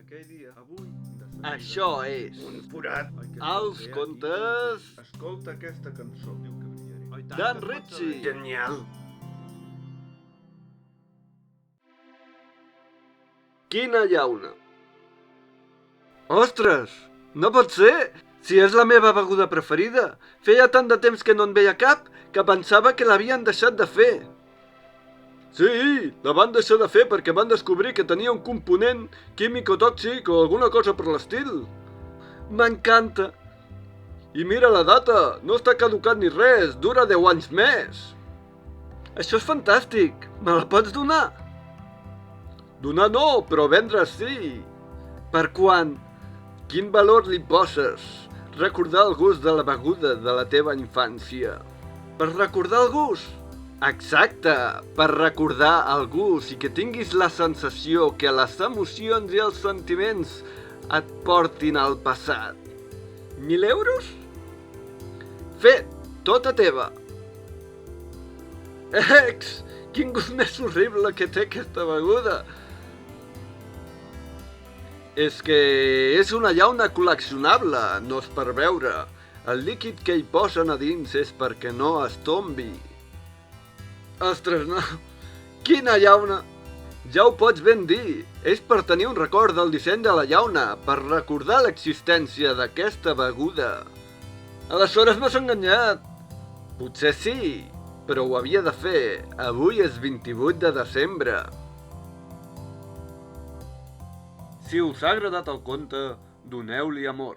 aquell dia, avui, de seguida. Això és Un forat. Els contes Escolta aquesta cançó. Diu que brillaré. d'en Ritchie. Genial. Quina llauna. Ostres, no pot ser! Si és la meva beguda preferida. Feia tant de temps que no en veia cap que pensava que l'havien deixat de fer. Sí, la van deixar de fer perquè van descobrir que tenia un component químico-tòxic o alguna cosa per l'estil. M'encanta. I mira la data, no està caducat ni res, dura 10 anys més. Això és fantàstic, me la pots donar? Donar no, però vendre sí. Per quan? Quin valor li poses? Recordar el gust de la beguda de la teva infància. Per recordar el gust? Exacte, per recordar el gust i que tinguis la sensació que les emocions i els sentiments et portin al passat. 1.000 euros? Fet, tota teva. Ex, quin gust més horrible que té aquesta beguda. És que és una llauna col·leccionable, no és per beure. El líquid que hi posen a dins és perquè no es tombi. Ostres, no! Quina llauna! Ja ho pots ben dir, és per tenir un record del disseny de la llauna, per recordar l'existència d'aquesta beguda. Aleshores m'has enganyat. Potser sí, però ho havia de fer. Avui és 28 de desembre. Si us ha agradat el conte, doneu-li amor.